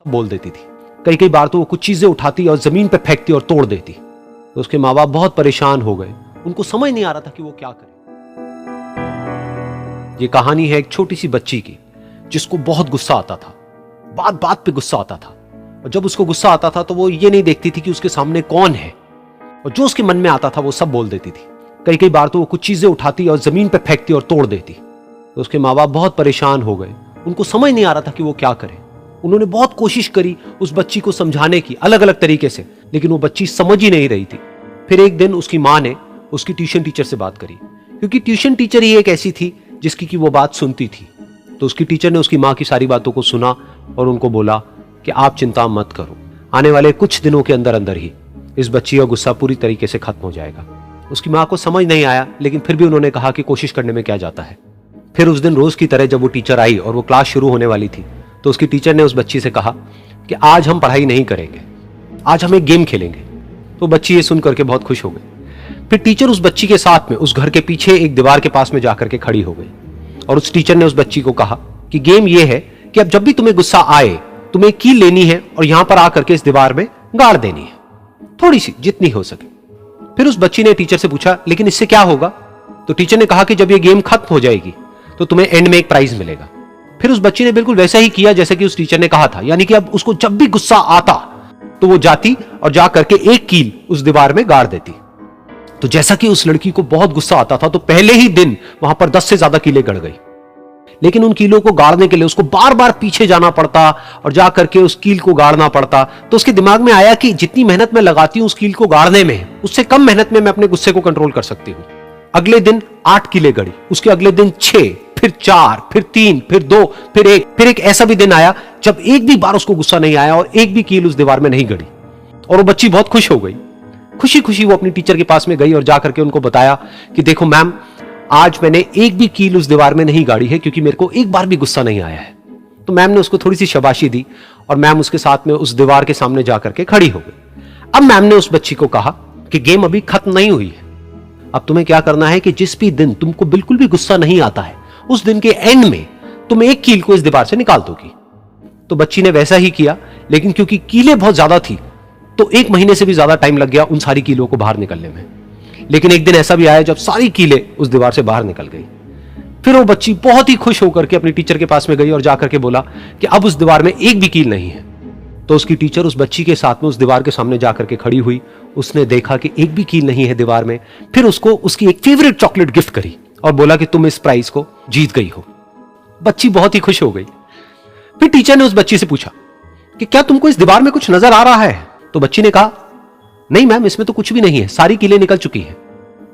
बोल देती थी। कई कई बार तो वो कुछ चीजें उठाती और जमीन पे फेंकती और तोड़ देती। तो उसके माँ बाप बहुत परेशान हो गए। उनको समझ नहीं आ रहा था कि वो क्या करें। ये कहानी है एक छोटी सी बच्ची की जिसको बहुत गुस्सा आता था, बात बात पे गुस्सा आता था। और जब उसको गुस्सा आता था तो वो ये नहीं देखती थी कि उसके सामने कौन है, और जो उसके मन में आता था वो सब बोल देती थी। कई कई बार तो वो कुछ चीजें उठाती और जमीन पे फेंकती और तोड़ देती। तो उसके माँ बाप बहुत परेशान हो गए। उनको समझ नहीं आ रहा था कि वो क्या करें। उन्होंने बहुत कोशिश करी उस बच्ची को समझाने की अलग अलग तरीके से, लेकिन वो बच्ची समझ ही नहीं रही थी। फिर एक दिन उसकी माँ ने उसकी ट्यूशन टीचर से बात करी, क्योंकि ट्यूशन टीचर ही एक ऐसी थी जिसकी की वो बात सुनती थी। तो उसकी टीचर ने उसकी माँ की सारी बातों को सुना और उनको बोला कि आप चिंता मत करो, आने वाले कुछ दिनों के अंदर अंदर ही इस बच्ची का गुस्सा पूरी तरीके से खत्म हो जाएगा। उसकी माँ को समझ नहीं आया, लेकिन फिर भी उन्होंने कहा कि कोशिश करने में क्या जाता है। फिर उस दिन रोज की तरह जब वो टीचर आई और वो क्लास शुरू होने वाली थी, तो उसकी टीचर ने उस बच्ची से कहा कि आज हम पढ़ाई नहीं करेंगे, आज हम एक गेम खेलेंगे। तो बच्ची ये सुन करके बहुत खुश हो गई। फिर टीचर उस बच्ची के साथ में उस घर के पीछे एक दीवार के पास में जाकर के खड़ी हो गई, और उस टीचर ने उस बच्ची को कहा कि गेम ये है कि अब जब भी तुम्हें गुस्सा आए, तुम्हें एक कील लेनी है और यहां पर आकर के इस दीवार में गाड़ देनी है, थोड़ी सी, जितनी हो सके। फिर उस बच्ची ने टीचर से पूछा, लेकिन इससे क्या होगा? तो टीचर ने कहा कि जब ये गेम खत्म हो जाएगी तो तुम्हें एंड में एक प्राइज मिलेगा। फिर उस बच्ची ने बिल्कुल वैसा ही किया जैसे कि उस टीचर ने कहा था, यानी कि अब उसको जब भी गुस्सा आता तो वो जाती और जा करके एक कील उस दीवार में गाड़ देती। तो जैसा कि उस लड़की को बहुत गुस्सा आता था, तो पहले ही दिन वहां पर 10 से ज्यादा कीलें गड़ गई। लेकिन उन कीलों को गाड़ने के लिए उसको बार बार पीछे जाना पड़ता और जा करके उस कील को गाड़ना पड़ता। तो उसके दिमाग में आया कि जितनी मेहनत मैं लगाती हूं उस कील को गाड़ने में, उससे कम मेहनत में मैं अपने गुस्से को कंट्रोल कर सकती हूं। अगले दिन 8 कीलें गड़ी, उसके अगले दिन 6, फिर 4, फिर 3, फिर 2, फिर 1। फिर एक ऐसा भी दिन आया जब एक भी बार उसको गुस्सा नहीं आया और एक भी कील उस दीवार में नहीं गड़ी, और वो बच्ची बहुत खुश हो गई। खुशी खुशी वो अपनी टीचर के पास में गई और जाकर के उनको बताया कि देखो मैम, आज मैंने एक भी कील उस दीवार में नहीं गाड़ी है, क्योंकि मेरे को एक बार भी गुस्सा नहीं आया है। तो मैम ने उसको थोड़ी सी शाबाशी दी और मैम उसके साथ में उस दीवार के सामने जाकर के खड़ी हो गई। अब मैम ने उस बच्ची को कहा कि गेम अभी खत्म नहीं हुई है, अब तुम्हें क्या करना है कि जिस भी दिन तुमको बिल्कुल भी गुस्सा नहीं आता है, उस दिन के एंड में तुम एक कील को इस दीवार से निकाल दोगी। तो बच्ची ने वैसा ही किया, लेकिन क्योंकि कीलें बहुत ज्यादा थी तो 1 महीने से भी ज्यादा टाइम लग गया उन सारी कीलों को बाहर निकलने में। लेकिन एक दिन ऐसा भी आया जब सारी कीलें उस दीवार से बाहर निकल गई। फिर वो बच्ची बहुत ही खुश होकर के अपनी टीचर के पास में गई और जाकर के बोला कि अब उस दीवार में एक भी कील नहीं है। तो उसकी टीचर उस बच्ची के साथ में उस दीवार के सामने जाकर के खड़ी हुई। उसने देखा कि एक भी कील नहीं है दीवार में। फिर उसको उसकी एक फेवरेट चॉकलेट गिफ्ट करी और बोला कि तुम इस प्राइज को जीत गई हो। बच्ची बहुत ही खुश हो गई। फिर टीचर ने उस बच्ची से पूछा कि क्या तुमको इस दीवार में कुछ नजर आ रहा है? तो बच्ची ने कहा, नहीं मैम, इसमें तो कुछ भी नहीं है, सारी कीलें निकल चुकी हैं।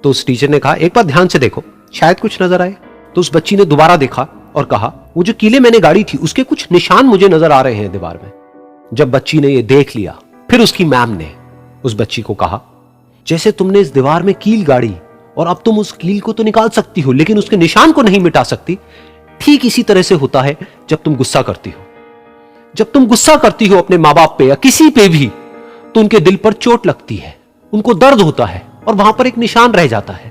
तो उस टीचर ने कहा, एक बार ध्यान से देखो, शायद कुछ नजर आए। तो उस बच्ची ने दोबारा देखा और कहा, वो जो कीलें मैंने गाड़ी थी उसके कुछ निशान मुझे नजर आ रहे हैं दीवार में। जब बच्ची ने ये देख लिया, फिर उसकी मैम ने उस बच्ची को कहा, जैसे तुमने इस दीवार में कील गाड़ी और अब तुम उस कील को तो निकाल सकती हो लेकिन उसके निशान को नहीं मिटा सकती, ठीक इसी तरह से होता है जब तुम गुस्सा करती हो। जब तुम गुस्सा करती हो अपने माँ बाप पे या किसी पे भी, तो उनके दिल पर चोट लगती है, उनको दर्द होता है और वहां पर एक निशान रह जाता है।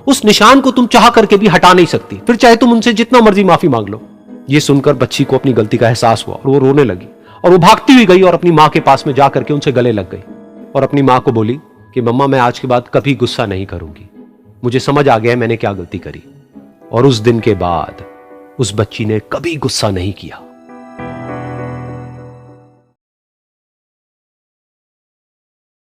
उस निशान को तुम चाह करके भी हटा नहीं सकती, फिर चाहे तुम उनसे जितना मर्जी माफी मांग लो। ये सुनकर बच्ची को अपनी गलती का एहसास हुआ और वो रोने लगी और वो भागती हुई गई और अपनी माँ के पास में जाकर के उनसे गले लग गई और अपनी माँ को बोली कि मम्मा, मैं आज के बाद कभी गुस्सा नहीं करूंगी, मुझे समझ आ गया है मैंने क्या गलती करी। और उस दिन के बाद उस बच्ची ने कभी गुस्सा नहीं किया।